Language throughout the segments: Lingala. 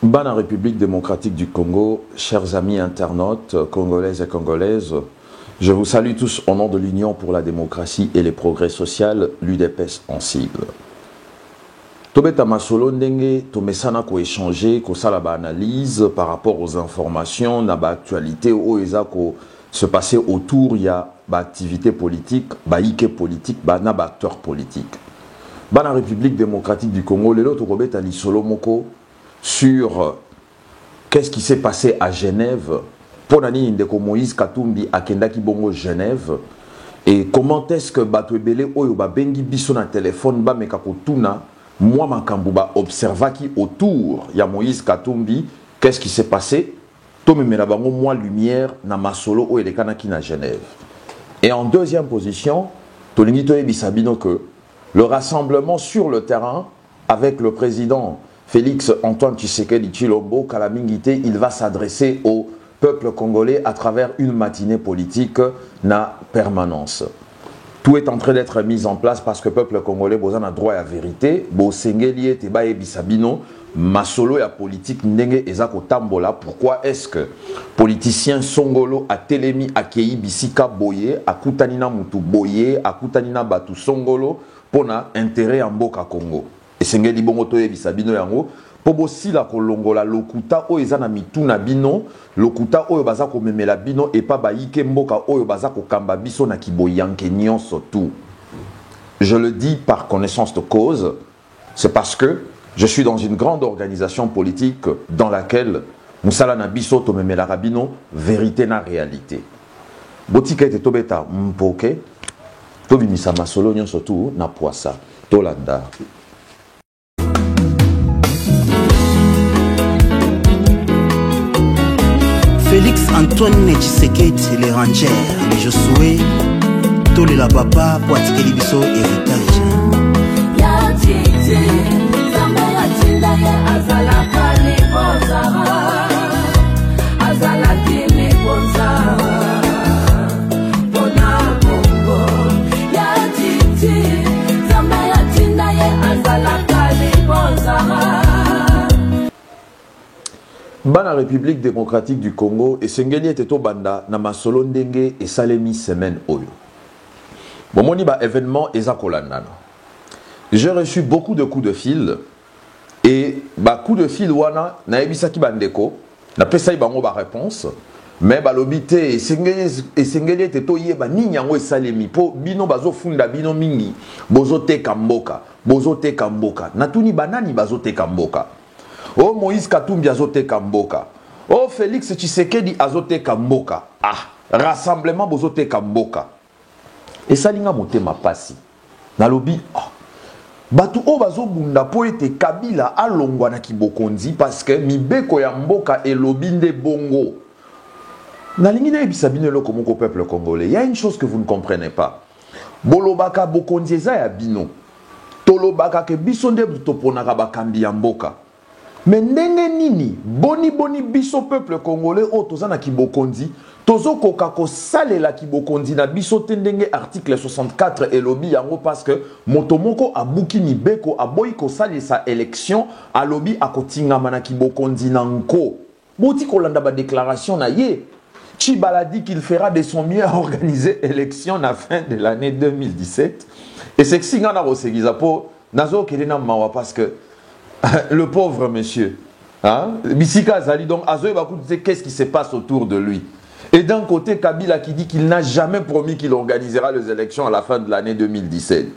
Bana République démocratique du Congo, chers amis internautes, congolaises et congolaises, je vous salue tous au nom de l'Union pour la démocratie et les progrès sociaux, l'UDPS en sigle. Tobeta Masolo ndenge tomesana ko échanger ko sala ba analyse par rapport aux informations na ba actualité o eza ko se passer autour ya ba activité politique, ba ike politique, ba na ba acteur politique. Bana République démocratique du Congo, lelo to kobeta lisolo moko sur qu'est-ce qui s'est passé à Genève pour nani ndeko Moïse Katumbi akendaki bongo Genève et comment est-ce que bato ebele oyo ba bengi biso na téléphone ba meka kotuna moi makambu ba observaki autour ya Moïse Katumbi qu'est-ce qui s'est passé to memela bango moi lumière na masolo oyo elekanaki na Genève. Et en deuxième position tolingi toyebisa bino que le rassemblement sur le terrain avec le président Félix Antoine Tshisekedi Tshilombo Kalamingité, il va s'adresser au peuple congolais à travers une matinée politique na permanence. Tout est en train d'être mis en place parce que le peuple congolais a un droit à la vérité. Bosengeli te ba ebisabino masolo ya politique ndenge ezako tambola. Pourquoi est-ce que politicien Songolo a telemi akei bisika boye akutanina mutu boye akutanina batu Songolo pona intérêt en Boka Congo. Et sengeli bongo to ebisabino yango pobo sila kolongola lokuta o ezana mituna bino lokuta oyo baza ko memela bino et pas baike mboka oyo baza ko kamba biso na kiboyanke nyonso tout. Je le dis par connaissance de cause, c'est parce que je suis dans une grande organisation politique dans laquelle musala na biso to memela rabino vérité na réalité. Botika ete tobeta mpoke to bimisa masolo nyonso tout na poisa tolanda. Félix Antoine Tshisekedi les rangers, les Josué, tous les la papa, Poitiers Libiso, héritage. Ya titi, zamba ya tinda ye azala kali bozara, azala kili bozara, bona bongo. Ya titi, zamba ya tinda ye azala kali bozara. Bana République démocratique du Congo et Sengeli Teto Banda na masolo ndenge et salemi semaine oyo. Bomoni ba événement ezakolandana. J'ai reçu beaucoup de coups de fil et ba coup de fil wana na ebisaki bandeko na pesa bango ba réponse mais ba lobité et Sengeli Teto yeba nini yango esalemi po bino bazo funda bino mingi bozote kamboka natuni banani bazote kamboka. Oh Moïse Katumbi azote kamboka. Oh Félix Tshisekedi azote kamboka. Ah, rassemblement bozote kamboka. Et ça linga motema pasi. Na lobi ah. Batu o bazo bunda po ete Kabila alongwa na kibokonzi parce que mibeko ya mboka et lobi nde bongo. Na lingi na ebisa bino loko moko peuple congolais. Il y a une chose que vous ne comprenez pas. Bolobaka bokonzi eza ya bino. Tolobaka ke biso nde toponaka bakambi ya mboka. Mais ndenge nini boni biso peuple congolais o tozana kibokonzi tozo koka ko salela kibokonzi na biso ndenge article 64 elobi yango parce que motomoko abuki mibeko aboyi ko salisa élection alobi akotingama na kibokonzi na nko boti kolanda ba déclaration na ye Tshibala dit qu'il fera de son mieux à organiser élection à fin de l'année 2017 et c'est que singa na rosegiza po nazo kelena mawa parce que le pauvre monsieur, hein? Bisika Zali, donc Azoé Bakou disait qu'est-ce qui se passe autour de lui. Et d'un côté, Kabila qui dit qu'il n'a jamais promis qu'il organisera les élections à la fin de l'année 2017.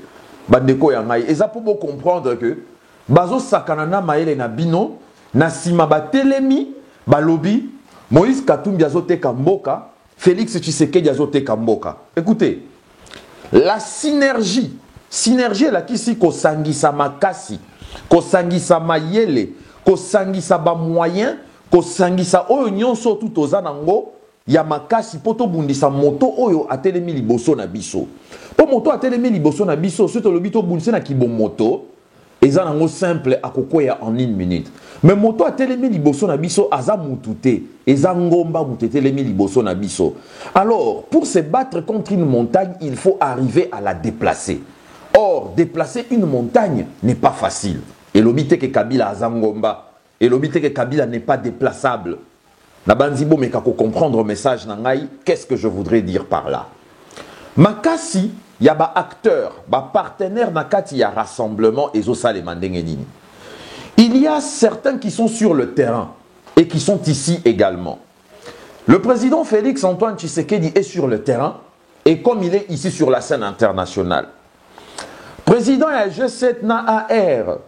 Bandeko Yangaï. Et ça pour comprendre que Bazo Sakanana Maële Nabino, Nassima Batelemi, Balobi, Moïse Katumbi Azote Kamboka, Félix Tshisekedi Azote Kamboka. Écoutez, la synergie là qui si Kosangisa Makasi. Kosangisa mayele, kosangisa ba moyen, kosangisa oyo nyonso tout ozanango ya makasi poto bundisa moto oyo atelemi liboso na biso. Po moto atelemi liboso na biso, soto lobito bundisa na kibo moto, ezanango simple akokoya en 1 minute. Mais moto atelemi liboso na biso aza mutute, ezangomba mutetelemi liboso na biso. Alors, pour se battre contre une montagne, il faut arriver à la déplacer. Or, déplacer une montagne n'est pas facile. Et l'obité que Kabila Azangomba, et l'obité que Kabila n'est pas déplaçable. Nabanzibo mais kako comprendre message nangai, qu'est-ce que je voudrais dire par là? Makasi, il y a ba acteur, ba partenaire nakati ya rassemblement et zosale mandengenini. Il y a certains qui sont sur le terrain et qui sont ici également. Le président Félix Antoine Tshisekedi est sur le terrain et comme il est ici sur la scène internationale. Président G7 na AR,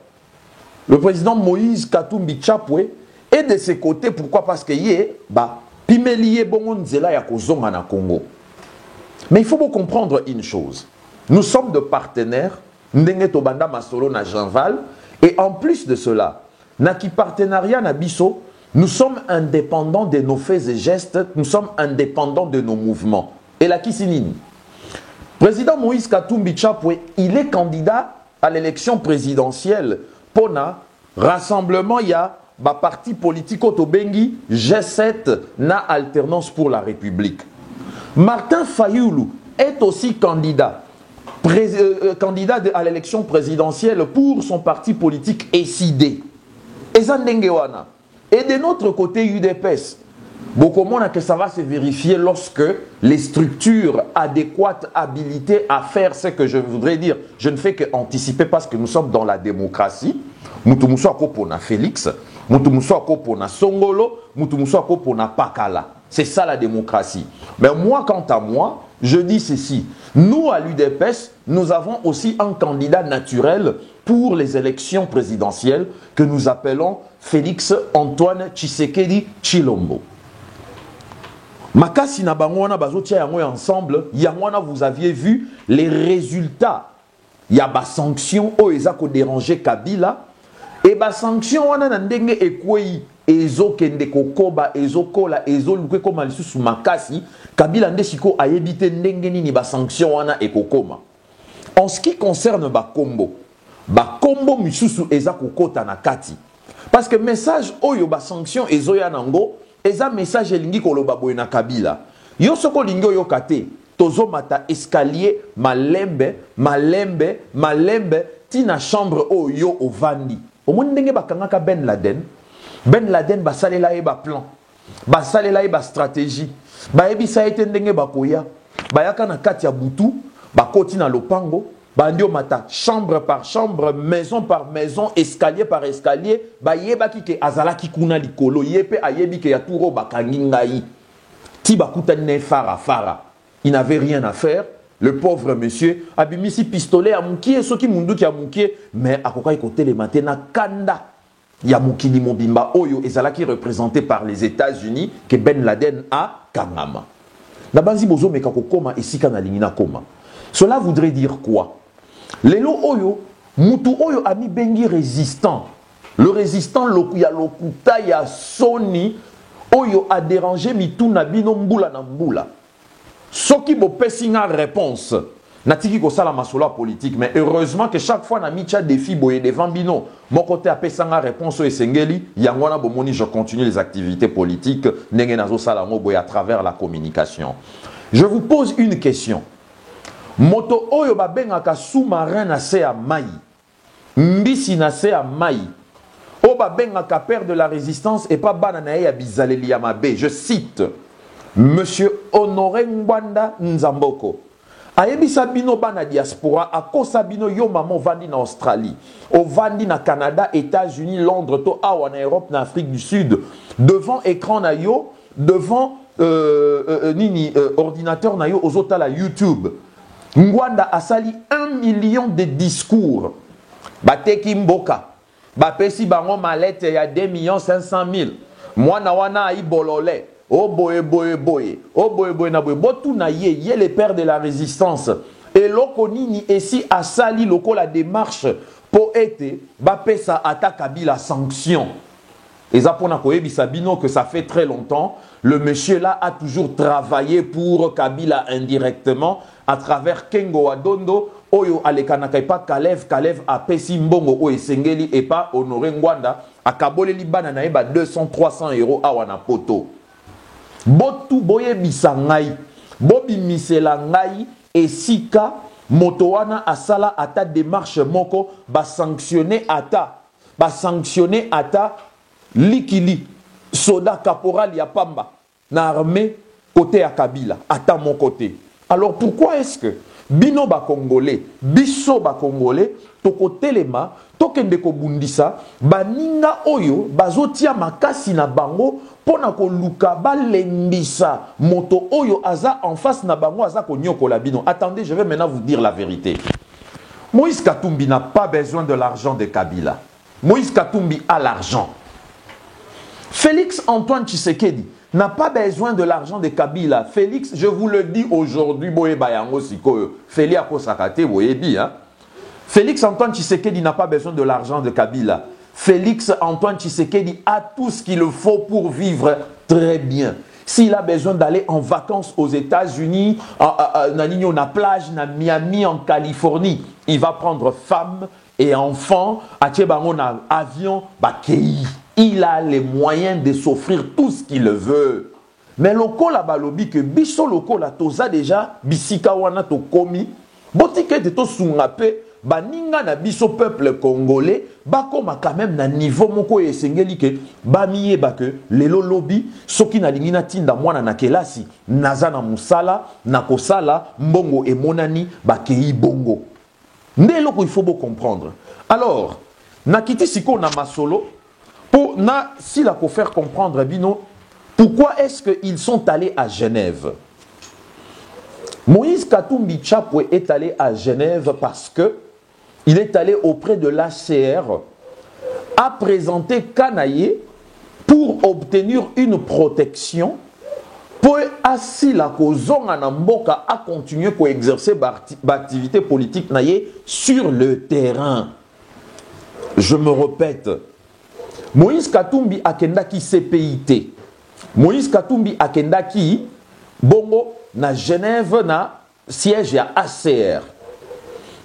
le président Moïse Katumbi Chapwe est de ses côtés. Pourquoi? Parce que yé ba pimelié bongo nzela ya kozonga na Congo. Mais il faut comprendre une chose. Nous sommes de partenaires, ndenge tobanda masolo na Jean-Val, et en plus de cela, naki partenariat na biso, nous sommes indépendants de nos faits et gestes, nous sommes indépendants de nos mouvements. Et la Kisinini. Président Moïse Katumbi Chapwe, il est candidat à l'élection présidentielle. Pona, rassemblement, il y a ba parti politique Otobengi, G7, na alternance pour la République. Martin Fayoulou est aussi candidat à l'élection présidentielle pour son parti politique SID. Et de notre côté, UDPS, beaucoup moins que ça va se vérifier lorsque les structures adéquates habilitées à faire ce que je voudrais dire. Je ne fais qu'anticiper parce que nous sommes dans la démocratie. Mutumusou akopona Félix, Mutumusou akopona Songolo, Mutumusou akopona Pakala. C'est ça la démocratie. Mais moi, quant à moi, je dis ceci. Nous, à l'UDPS, nous avons aussi un candidat naturel pour les élections présidentielles que nous appelons Félix Antoine Tshisekedi Tshilombo. Makasi na bangwana bazotia yango ensemble, yangwana vous aviez vu les résultats. Il y a des sanctions au ezako déranger Kabila et des sanctions wana na ndenge ekwei ezo kende kokoba ezo kola ezo luke koma lisusu makasi Kabila ndesiko ayebite ndenge nini ba sanction wana ekokoma. En ce qui concerne ba kombo misusu ezako kota na kati. Parce que message oyo ba sanction ezo ya nango eza message elingi koloba boye na Kabila. Yo soko lingi oyo kate tozo mata escalier malembe tina chambre oyo ovandi. Omoni ndenge bakangaka Ben Laden basalela ye ba plan, basalela ye ba stratégie, bayebisa ete ndenge bakoya, bayaka na kati ya butu, bakoti na lopango, bandio mata chambre par chambre, maison par maison, escalier par escalier, bayebaki ke azalaki kuna likolo, yepe ayebi ke ya turo bakangi ngai. Ti bakuta ne fara. Il n'avait rien à faire. Le pauvre monsieur abimisi pistolet à mukie, soki mundu ki a mukie, mais akoka ikote le matin na kanda. Ya mukili mobimba oyo ezalaki représenté par les États-Unis que Ben Laden a kangama. Nabanzi bozo meka kokoma esika na lingina koma. Cela voudrait dire quoi? Lelo oyo mutu oyo ami bengi résistant. Le résistant lokuya lokuta ya Sony oyo a dérangé mituna bino mbula na mbula. Soki bo pesinga réponse. Natiki ko sala masolo politique, mais heureusement que chaque fois na micha défi boye devant bino, mon côté a pesanga réponse au esengeli, yangwana bomoni je continue les activités politiques, nenge nazo sala mo boye à travers la communication. Je vous pose une question. Moto oyo babengaka sous-marin na se ya mai. Mbisi na se ya mai. O babengaka père de la résistance et pas banana ya bizaleli ya mabe. Je cite Monsieur Honoré Ngwanda Nzamboko. Ayebisa bino bana diaspora akosa bino yo maman vandi na Australie, au vandi na Canada, États-Unis, Londres, to awa na Europe, na Afrique du Sud, devant écran na yo, devant ordinateur na yo ozotala YouTube. Ngwanda asali 1 million de discours. Bateki mboka. Bapesi bango malete ya 2 500 000. Mwana wana ai bolole. Oh boy. Oh boy na boy. Botu na ye le père de la résistance. Et loko nini esi asali loko la démarche pour ete bapesa ata Kabila sanction. Et ça pour koyebisa bino que ça fait très longtemps. Le monsieur là a toujours travaillé pour Kabila indirectement à travers Kengo Adondo. Oyo alekanaka epa Kalev apesi mbongo o esengeli epa Honoré Ngwanda akabole libana na eba 200-300 € awa na poto. Botu boye bisangai, bobi misela ngai esika motowana asala ata démarche moko ba sanctionner ata likili soda caporal ya pamba na armée côté à Kabila à mon côté. Alors pourquoi est-ce que bino ba congolais biso ba congolais tokotelema tokende kobundisa baninga oyo bazotia makasi na bango pona koluka balembisa moto oyo aza en face na bango aza konyokola bino? Attendez, je vais maintenant vous dire la vérité. Moïse Katumbi n'a pas besoin de l'argent de Kabila. Moïse Katumbi a l'argent. Félix Antoine Tshisekedi n'a pas besoin de l'argent de Kabila. Félix, je vous le dis aujourd'hui, Félix Antoine Tshisekedi n'a pas besoin de l'argent de Kabila. Félix Antoine Tshisekedi a tout ce qu'il faut pour vivre très bien. S'il a besoin d'aller en vacances aux États-Unis, na plage, na Miami, en Californie, il va prendre femme et enfants, avion, il a les moyens de s'offrir tout ce qu'il veut. Mais loko la balobi que biso loko la toza déjà bisika wana to komi botike de to sungape baninga na biso peuple congolais bakoma quand même na niveau moko esengeli ke bamiye ba que lelo lobi soki na lingina tinda mwana na kelasi naza na musala na kosala mbongo emonani bakei bongo nde loko il faut beau comprendre. Alors nakiti siko na masolo pour na si la faire comprendre bino pourquoi est-ce qu'ils sont allés à Genève. Moïse Katumbi Tchapwe est allé à Genève parce que il est allé auprès de l'HCR à présenter Kanaye pour obtenir une protection pour assis la kozonga na mboka à continuer à exercer l'activité politique naye sur le terrain. Je me répète, Moïse Katumbi akendaki CPIT. Moïse Katumbi akendaki bongo na Genève na siège à ACR.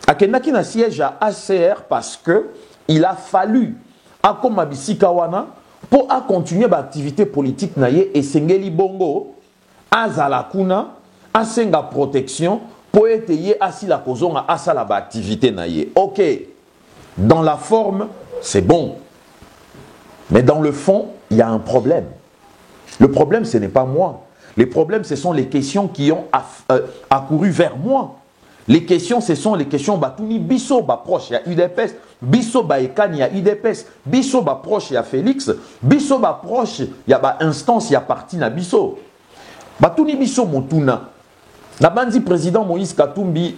Akendaki na siège à ACR parce que il a fallu akoma bisika wana pour a continuer l'activité politique naye et sengeli bongo azala kuna asenga protection pour etayer asi la kozonga asala ba activité naye. OK. Dans la forme, c'est bon. Mais dans le fond, il y a un problème. Le problème, ce n'est pas moi. Les problèmes, ce sont les questions qui ont accouru vers moi. Les questions, ce sont les questions Batouni, Bisso, proche, il y a UDPS, Bisso, Baekan, il y a UDPS, Bisso, proche, il y a Félix, Bisso, proche, il y a instance, il y a parti, na Bisso. Batouni, Bisso, Montuna. Nabandi, président Moïse Katumbi,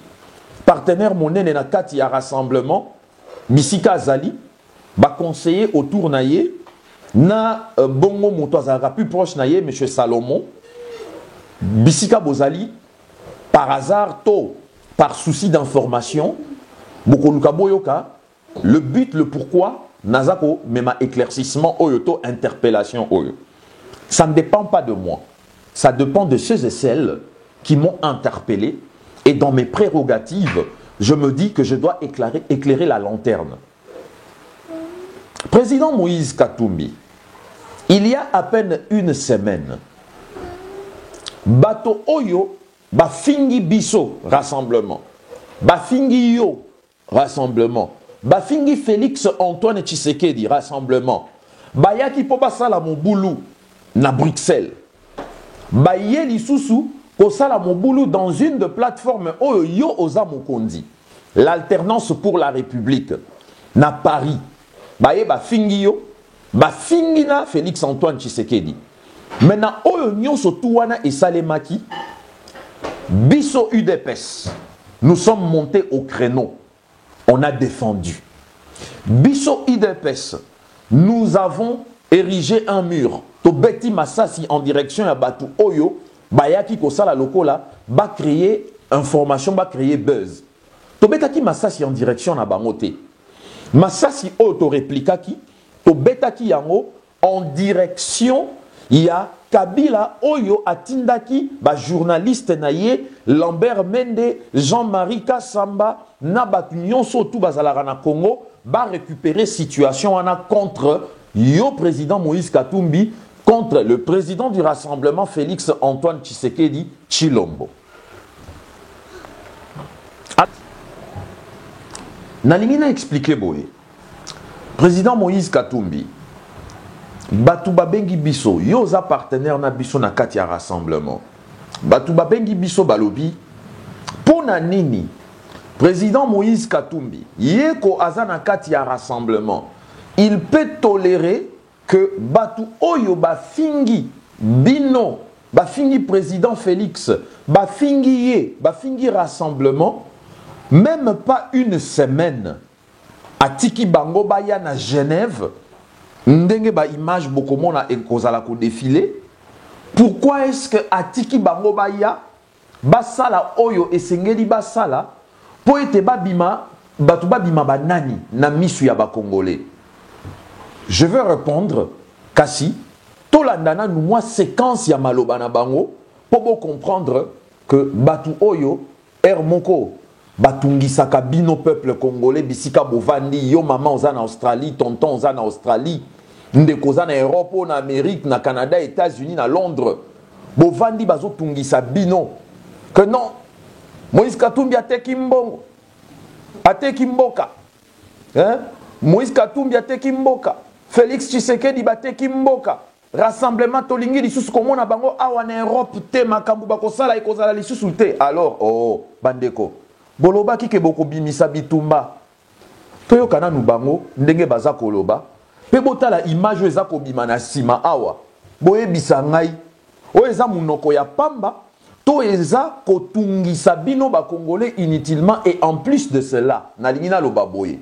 partenaire monnaie na kati ya rassemblement, Misika Zali, conseiller autour naye, na bongo motoazara plus proche naye, M. Salomon, Bisika Bozali, par hasard, par souci d'information, le but, le pourquoi, Nazako, mais ma éclaircissement, oyoto, interpellation, oyo. Ça ne dépend pas de moi. Ça dépend de ceux et celles qui m'ont interpellé. Et dans mes prérogatives, je me dis que je dois éclairer la lanterne. Président Moïse Katumbi, il y a à peine une semaine, Bato Oyo, Bafingi Bisso, rassemblement, Bafingi Yo, rassemblement, Bafingi Félix Antoine Tshisekedi, rassemblement, Bayaki Pobasala Moboulou, na Bruxelles, Bayeli Soussou, Kosala Moboulou dans une de plateformes Oyo Yo Oza Mokondi, l'alternance pour la République, na Paris, Baye Bafingi Yo, Bafingina Félix Antoine Tshisekedi. Maintenant, Oyo Nyonso Touwana et Salemaki, Bisso UDPS, nous sommes montés au créneau. On a défendu. Bisso UDPS, nous avons érigé un mur. Tobeti Massasi en direction à Batu Oyo, Bayaki Kosala Lokola, va créer information, va créer buzz. Tobetaki Massasi en direction à Bangote. Massasi Oyo Replikaki, Tobetaki Yango en direction. Il y a Kabila Oyo Atindaki, journaliste naye, Lambert Mende, Jean-Marie Kassamba, Nabat Nyonso tout Bazalarana Congo, va récupérer situation contre Yo président Moïse Katumbi, contre le président du rassemblement Félix Antoine Tshisekedi Chilombo. Nalingi na expliqué boye. Président Moïse Katumbi, batu babengi biso yoza partenaire na biso na kati ya rassemblement batu babengi biso balobi pona nini président Moïse Katumbi yeko aza na kati ya rassemblement il peut tolérer que batu oyo bafingi bino bafingi président Félix bafingi rassemblement même pas une semaine atiki bango baya na Genève ndenge ba image bokomona ekozala ko défiler. Pourquoi est-ce que atiki bango baya basala oyo esengeli basala po ete babima batu babima banani na misu ya ba congolais? Je vais répondre kasi tolandana nous moi séquence ya maloba na bango pour comprendre que batu oyo moko batungisaka bino peuple congolais bisika bovandi yo maman oza na Australie tonton oza na Australie ndeko oza na Europe na Amérique na Canada États-Unis na Londres bovandi bazotungisa bino que non Moïse Katumbi ateki mbongo ateki mboka hein Moïse Katumbi ateki mboka Félix Tshisekedi bateki mboka rassemblement tolingi lisusu komona bango awa na Europe te makambu bakosala ekozala lisusu te alors oh bandeko boloba kike boko bimisa bitumba toyoka nanu bango ndenge baza koloba pe botala image eza kobima na sima awa boyebisa ngai oyo eza munoko ya pamba to eza kotungisa bino ba congolais inutilement et en plus de cela nalingi naloba boye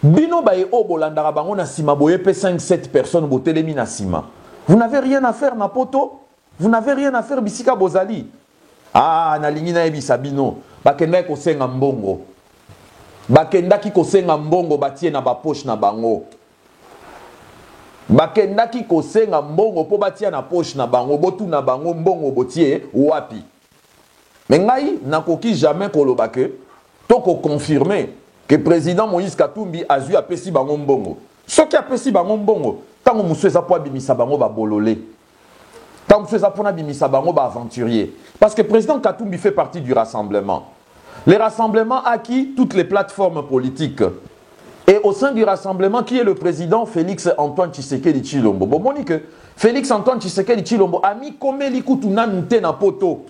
bino baye o bolandaka bango na sima boye pe 5-7 personnes botelemi na sima vous n'avez rien à faire na poto vous n'avez rien à faire bisika bozali ah nalingi nayebisa bino bakendaki kosenga mbongo bakendaki kosenga mbongo batie na bapoche na bango bakendaki kosenga mbongo po batia na poche na bango botu na bango mbongo botie wapi mais ngai nakoki jamais koloba ke to ko confirmer que président Moïse Katumbi azui apesi bango mbongo soki apesi bango mbongo tango musu eza po abimisa bango ba bololé tango musu eza po na bimisa bango ba aventurier parce que président Katumbi fait partie du rassemblement. Les rassemblements acquis toutes les plateformes politiques. Et au sein du rassemblement, qui est le président Félix Antoine Tshisekedi Tshilombo. Bon, que Félix Antoine Tshisekedi Tshilombo a mis comme l'écoute na nte na poto.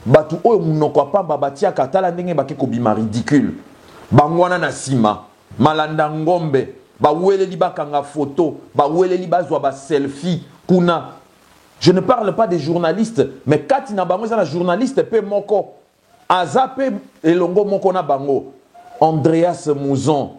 Batu oyo munoko pamba batia katala ndenge bakeko bima ridicule. Bangwana na sima, malanda ngombe, ba weleli bakanga photo, ba weleli bazwa ba selfie kuna. Je ne parle pas des journalistes, mais katina bango za la journaliste pe moko. Azape elongo moko na bango. Andreas Mouzon.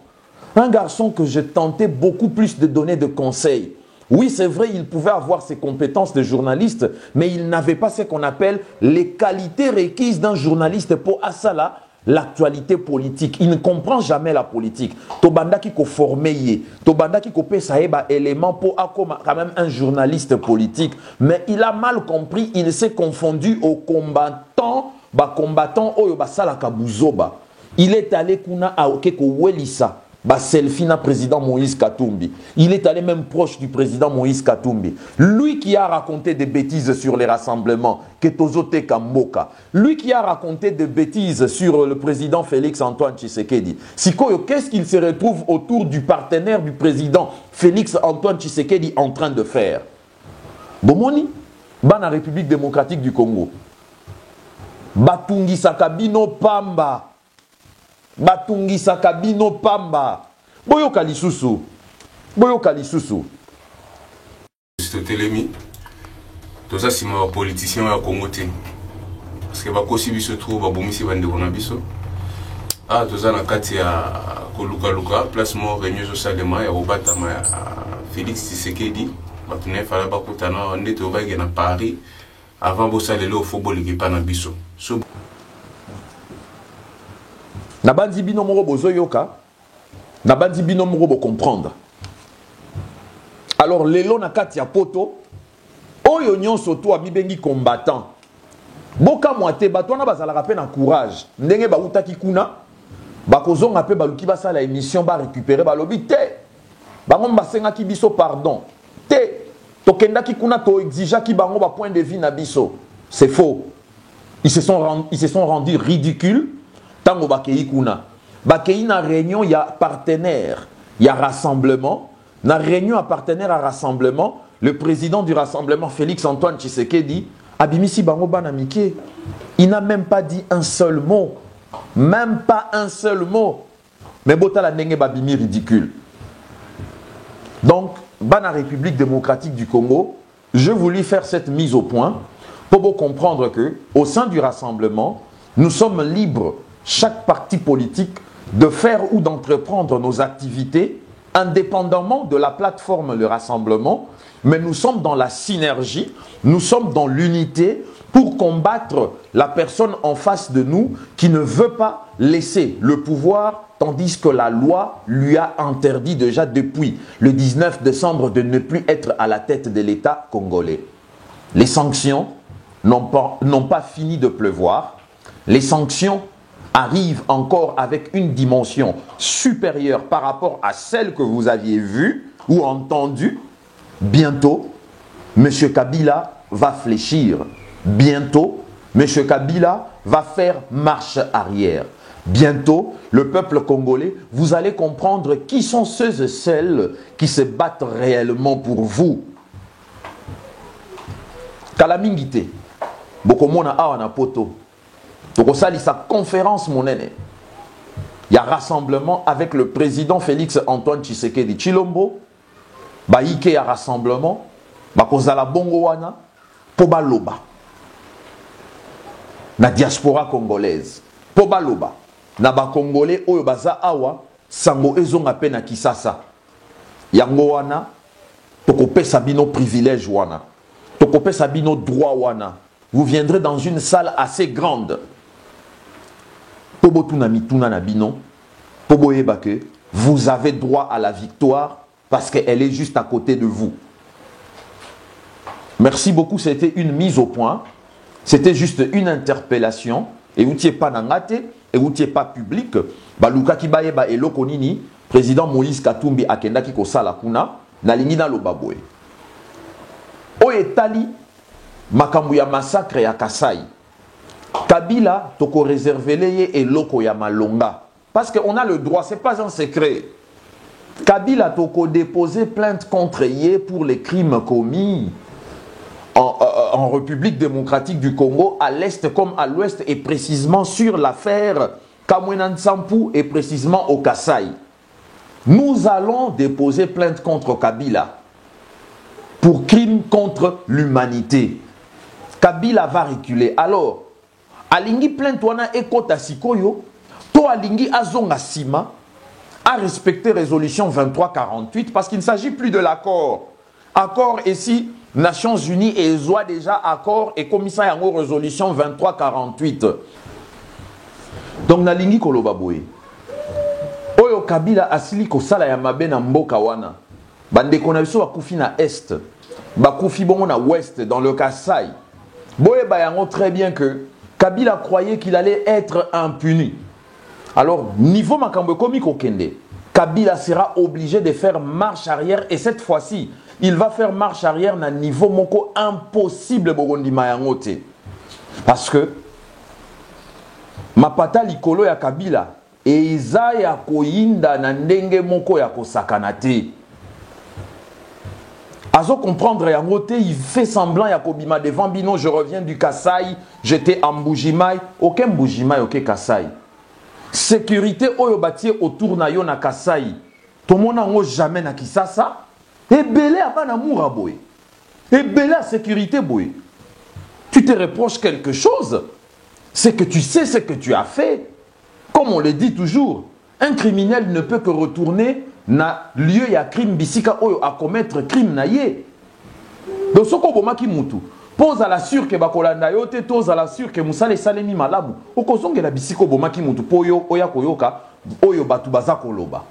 Un garçon que je tentais beaucoup plus de donner de conseils. Oui, c'est vrai, il pouvait avoir ses compétences de journaliste, mais il n'avait pas ce qu'on appelle les qualités requises d'un journaliste pour asala l'actualité politique. Il ne comprend jamais la politique. Tobanda qui ko formé, Tobanda qui ko pesaeba élément pour akoma quand même un journaliste politique, mais il a mal compris, il s'est confondu au combattant, combattant oyo basala kabuzoba. Il est allé kuna a okeko welisa. Selfie na président Moïse Katumbi. Il est allé même proche du président Moïse Katumbi. Lui qui a raconté des bêtises sur les rassemblements, Ketozote Kamboka. Lui qui a raconté des bêtises sur le président Félix Antoine Tshisekedi. Sikoyo, qu'est-ce qu'il se retrouve autour du partenaire du président Félix Antoine Tshisekedi en train de faire? Bomoni, Bana République démocratique du Congo. Batungi Sakabino Pamba. Batungi Sakabino Pamba. Boyoka lisusu. Boyoka lisusu. Telemi. Toza sima wa politicien ya Congo te. Parce que bakosi biso trop babomisi bande kona biso. Ah toza na kati ya koluka place mort réunion zo salema ya obatama ya Félix Tshisekedi. Batune fala bakutana ndete obage na Paris avant bosalelo au football ekipa na biso. So Nabandi bino moko bozoyoka, nabandi bino moko bo comprendre. Alors lelo na kati ya poto, oyo nyonso to abibengi combattant. Boka mwate bato na bazalaka pe na courage. Ndenge ba utaki kuna, bakozonga pe baluki basala émission ba récupérer balobi te. Bango basenga ki biso pardon. Te tokenda ki kuna to exija ki bango ba point de vue na biso. C'est faux. Ils se sont rendus ridicules. Tango bakei kuna bakei na réunion ya partenaire ya rassemblement la réunion à partenaire à rassemblement, le président du rassemblement, Félix Antoine Tshisekedi, Abimisi Bango Banamike, il n'a même pas dit un seul mot. Même pas un seul mot. Mais Bota la Nenge Babimi ridicule. Donc, Bana République démocratique du Congo, je voulais faire cette mise au point pour vous comprendre que, au sein du rassemblement, nous sommes libres, chaque parti politique, de faire ou d'entreprendre nos activités indépendamment de la plateforme Le Rassemblement, mais nous sommes dans la synergie, nous sommes dans l'unité pour combattre la personne en face de nous qui ne veut pas laisser le pouvoir, tandis que la loi lui a interdit déjà depuis le 19 décembre de ne plus être à la tête de l'État congolais. Les sanctions n'ont pas fini de pleuvoir. Les sanctions arrivent encore avec une dimension supérieure par rapport à celle que vous aviez vue ou entendue. Bientôt, M. Kabila va fléchir. Bientôt, M. Kabila va faire marche arrière. Bientôt, le peuple congolais, vous allez comprendre qui sont ceux et celles qui se battent réellement pour vous. Kalamingite, Bokomona Awana Poto, Tokosali sa conférence monene. Il y a rassemblement avec le président Félix Antoine Tshisekedi Chilombo. Baïke ya rassemblement. Bakozala bongo wana. Pobaloba. Na diaspora congolaise. Pobaloba. Na ba congolais oyo baza awa. Sango ezonga pe na Kisasa. Yango wana. Tokope sabino privilège wana. Tokope sabino droit wana. Vous viendrez dans une salle assez grande. Pobo tunami nabino. Pobo ebake. Vous avez droit à la victoire parce qu'elle est juste à côté de vous. Merci beaucoup, c'était une mise au point. C'était juste une interpellation. Et vous n'étiez pas nangate, et vous n'étiez pas public. Baluka Kibaeba et Lokonini, président Moïse Katumbi Akenda Kiko Salakuna, Nalingi na Lobabwe. Oetali, makambu ya massacre ya Kasai. Kabila, toko réservé et loko ya malonga. Parce qu'on a le droit, ce n'est pas un secret. Kabila toko déposé plainte contre Yé pour les crimes commis en République démocratique du Congo, à l'est comme à l'ouest, et précisément sur l'affaire Kamwenan Sampou et précisément au Kasai. Nous allons déposer plainte contre Kabila pour crimes contre l'humanité. Kabila va reculer. Alors, alingi plainte wana ekota sikoyo, to alingi azonga sima, a respecté résolution 2348 parce qu'il ne s'agit plus de l'accord. Accord ici, Nations Unies et Zoa déjà accord et commissaire en résolution 2348. Donc nalingi kolobaboué. Oyo Kabila asili ko sala ya mabe na mboka wana. Bande konabiso bakufi na est, bakufi bongo na ouest dans le Kasai. Boye bayango très bien que Kabila croyait qu'il allait être impuni. Alors, niveau makambo komi kokende, Kabila sera obligé de faire marche arrière et cette fois-ci, il va faire marche arrière na niveau moko impossible bogondi mayangote. Parce que mapata likolo ya Kabila eza ya koyinda na ndenge moko ya kosakanate. Azo comprendre yangote, il fait semblant ya kobima devant bino, je reviens du Kasai, j'étais en Mbujimai, aucun Mbujimai, aucun Kasai. Sécurité oyo batie autour na yo na Kasai. Tomona ngo jamais na Kisasa. Et belé abana moura boy. Et belé à sécurité boy. Tu te reproches quelque chose. C'est que tu sais ce que tu as fait. Comme on le dit toujours, un criminel ne peut que retourner na lieu ya crime bisika oyo a commettre crime na ye. Donc soko bomaki mutu. Pose à la sûre que bakolanda yo te pose à la sûre que musale salemi malamu. Okozonge la bisiko bomaki mutu poyo oya koyoka oyo batu baza koloba.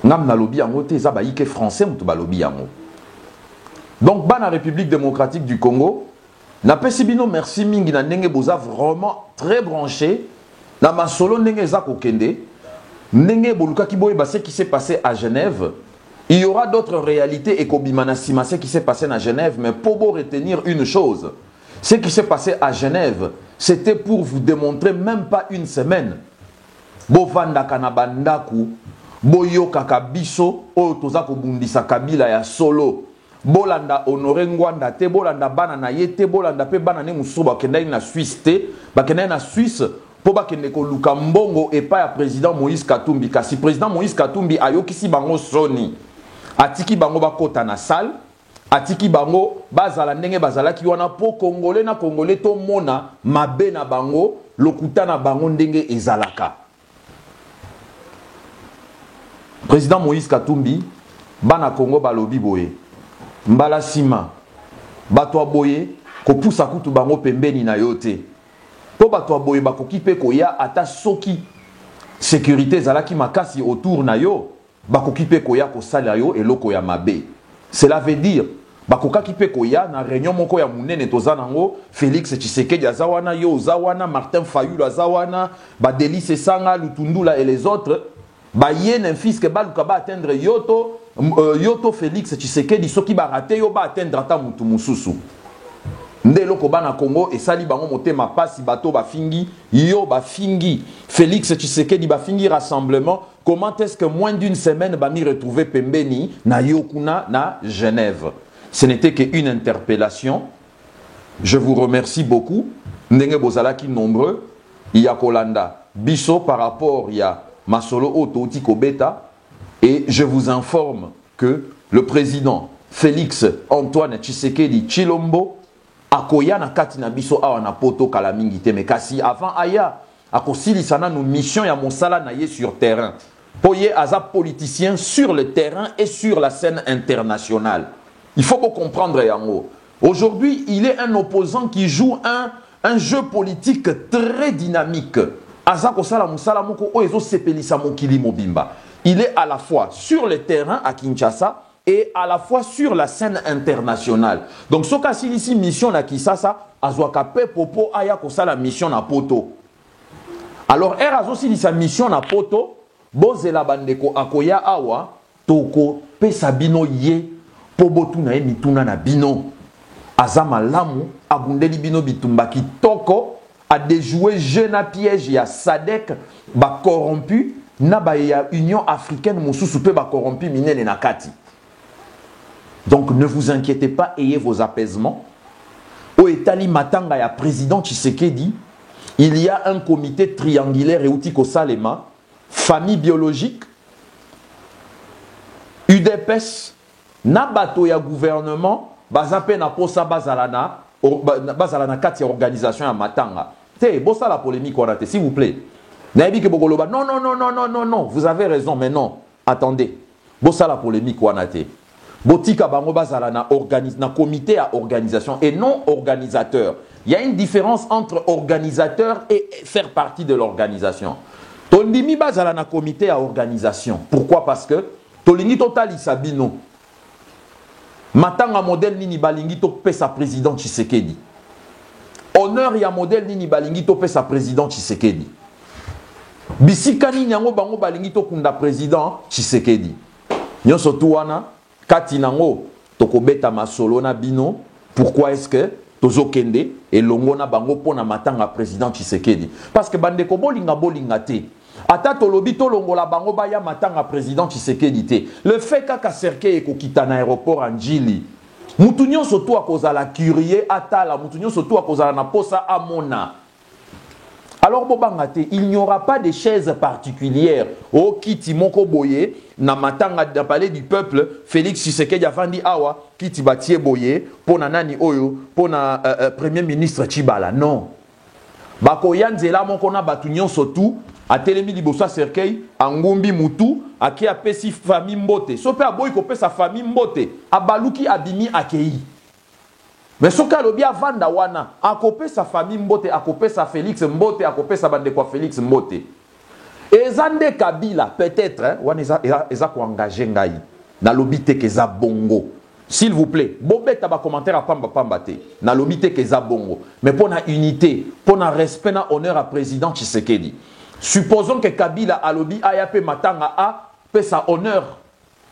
Ngam na lobi yango te za baike français mutu balobi yango. Donc bana République démocratique du Congo na pesibino merci mingi na ndenge boza vraiment très branché na masolo ndenge za kokende ndenge boluka kiboye ba ce qui s'est passé à Genève. Il y aura d'autres réalités et Kobimanasima, ce qui s'est passé à Genève, mais pour vous retenir une chose, ce qui s'est passé à Genève, c'était pour vous démontrer même pas une semaine. Bovanda kanabandaku, boyo kaka biso oyo toza kobundisa Kabila ya solo bolanda Honoré Ngwanda te bolanda bana na ye te bolanda pe bana ne mususu bakendaki na Suisse te bakendaki na Suisse po bakende koluka mbongo epa ya président Moïse Katumbi kasi président Moïse Katumbi ayokisi bango soni atiki bango bakota na salle atiki bango bazala ndenge bazalaki wana po congolais na congolais to mona mabe na bango lokuta na bango ndenge ezalaka. Président Moïse Katumbi bana Congo balobi boye mbala sima bato boye kopusa kutu bango pembeni na yote po bato boye bakoki pe koya ata soki sécurité zalaki makasi autour na yo bakoki pe koya ko sala yo eloko ya mabe. Cela veut dire bakokaki pe koya na réunion moko ya munene tozanango Félix Tshisekedi azawana yo zawana Martin Fayulu azawana ba Delice Sanga Lutundula et les autres ba yene fils que baluka ba atteindre yoto Félix Tshisekedi soki ba raté yo ba atteindre ata mutu mususu ndelo ko bana Congo et sali bango motema pasi bato ba fingi yo ba fingi Félix Tshisekedi ba fingi rassemblement. Comment est-ce que moins d'une semaine ba mi retrouver pembeni na yokuna na Genève? Ce n'était qu'une interpellation. Je vous remercie beaucoup. Ndenge bozalaki nombreux. Il y a Kolanda biso par rapport il y a Masolo Ototi Kobeta. Et je vous informe que le président Félix Antoine Tshisekedi Tshilombo akoya na kati na biso awa na poto kala mingi te mekasi avant aya akosilisana nous mission ya mosala na ye sur terrain. Poye aza politicien sur le terrain et sur la scène internationale. Il faut comprendre yango. Aujourd'hui, il est un opposant qui joue un jeu politique très dynamique. Aza kosala musala moko oezo sepelisa mokili mobimba. Il est à la fois sur le terrain à Kinshasa et à la fois sur la scène internationale. Donc, ce cas ici mission na Kisasa, azwaka pe popo aya kosala mission na poto. Alors, erazo si sa mission na poto, bozela bandeko akoya awa toko pesa bino ye po botu na ye mituna na bino. Azama lamu abundeli bino bitumba kitoko a déjoué jeune à piège ya Sadek ba corrompu na ba ya Union africaine mususu pe ba corrompu minene na kati. Donc ne vous inquiétez pas, ayez vos apaisements. Au Etali Matanga ya président Tshisekedi, il y a un comité triangulaire et outiko Salema, famille biologique, UDPS, na bato ya gouvernement, bazape na posa bazalana kati ya organisation ya Matanga. Te, bossa la polémique on a s'il vous plaît. Naebi ke bokoloba, non, vous avez raison, mais non, attendez. Bossa la polémique on a te. Botika bango bazala na comité à organisation et non organisateur. Il y a une différence entre organisateur et faire partie de l'organisation. Tondimi bazala na comité à organisation. Pourquoi? Parce que tolingi totali sabino. Matanga modèle nini balingi to pesa président Tshisekedi. Honneur ya modèle nini balingi to pesa président Tshisekedi. Bisika nini yango bango balingi to kunda président Tshisekedi. Nyonso tuwana kati nango tokobeta masolo na bino. Pourquoi est-ce que tozokende et longona bango pona matanga président Tshisekedi? Parce que bandeko bolinga te. Ata tolobi to longola bango baya matanga président Tshisekedi te. Le fait kaka cercueil ekokita na aéroport Anjili. Mutu nyonso to akozala curieux atala, mutu nyonso to akozala na posa amona. Alors bobangate, il n'y aura pas de chaises particulières. Oh kiti moko boye na matanga da palais du peuple Félix Tshisekedi afandi awa kiti batie boye pona nani oyo pona premier ministre Tshibala. Non. Bako yanzela moko na batu nyonso tu atelemi liboso cercueil angumbi mutu aki apesi famille mbote. Sope aboyi ko pesa famille mbote abaluki abimi akei. Mais ce cas lobi avanda wana akope sa famille mbote akope sa Félix mbote akope sa bande kwa Félix mbote. Ezande Kabila peut-être hein, wana eza ko engager ngai na lobi te ke za bongo. S'il vous plaît, bobeta ba commentaire à pamba te. Na lobi te ke za bongo. Mais pour na unité, pour na respect na honneur à président Tshisekedi. Supposons que Kabila alobi ayape matanga a pesa honneur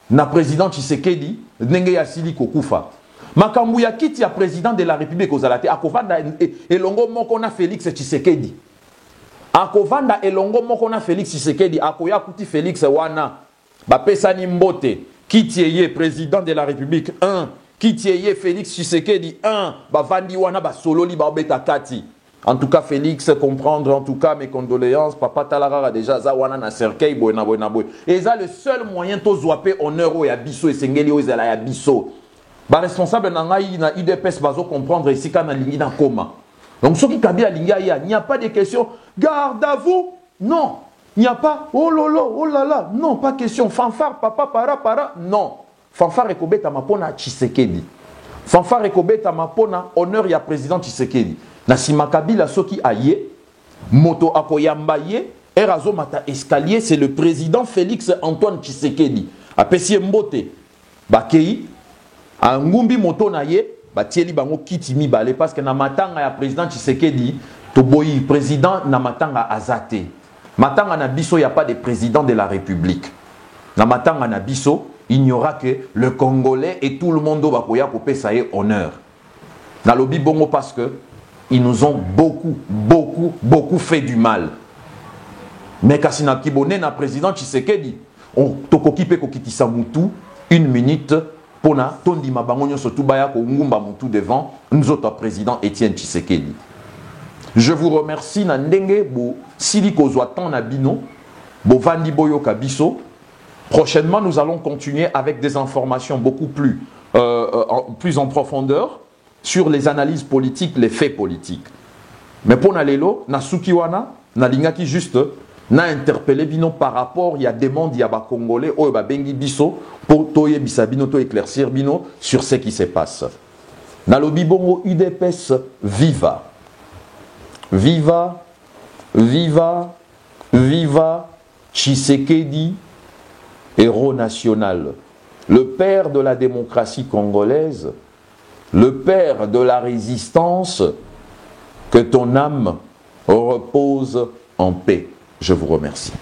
na président Tshisekedi ndenge ya sili kokufa. Makambu ya kiti ya président de la République ozalate akovanda elongo moko na Félix Tshisekedi. Akovanda elongo moko na Félix Tshisekedi akoya kuti Félix wana Bapesani Mbote, Kitieye, président de la République 1, Kitieye, Félix Tshisekedi 1, Bavandi Wana, Basololi, Babeta Kati. En tout cas, Félix, comprendre, en tout cas, mes condoléances. Papa Talara déjà, Zawana na Serkei, Boena. Et ça, le seul moyen de zouaper honneur au Yabiso et Sengeli au Yabiso. Ba responsable nangai na UDPS bazo comprendre ici quand na lingi na coma. Donc ce qui kabia linga il n'y a pas de question. Garde à vous. Non. Il n'y a pas oh lolo, oh là là. Non, pas question. Fanfare, papa, para. Non. Fanfare ekobeta mapona Tshisekedi. Fanfare ekobeta mapona honneur ya président Tshisekedi. Na simakabila soki aye, moto akoyamba ye, erazo mata escalier, c'est le président Félix Antoine Tshisekedi. Apesi mbote. Bakei Angumbi moto na ye, batieli bango kiti mibale parce que na matanga ya président Tshisekedi, toboyi président na matanga azate. Matanga na biso, il n'y a pas de président de la République. Na matanga na biso, il n'y aura que le Congolais et tout le monde va pouvoir ça honneur. Na lobi bongo parce que ils nous ont beaucoup fait du mal. Mais kasina kibone na président Tshisekedi, on tokokipe kokitisa mutu 1 minute pour na tondi mabangonyo surtout baya ko ngumba mutu devant nous autres président Étienne Tshisekedi. Je vous remercie na ndenge bo sili kozwa tan na bino bo vandi boyo kabiso. Prochainement, nous allons continuer avec des informations beaucoup plus en profondeur sur les analyses politiques, les faits politiques. Mais pour Nalelo, na Sukiwana, na lingaki juste, na interpellé bino par rapport, il y a des mondes, il y a ba Congolais, oh ba bengi biso, pour toye bisabino, to éclaircir bino sur ce qui se passe. Na lobi bongo UDPS viva. Viva, viva, viva, Tshisekedi, héros national, le père de la démocratie congolaise, le père de la résistance, que ton âme repose en paix. Je vous remercie.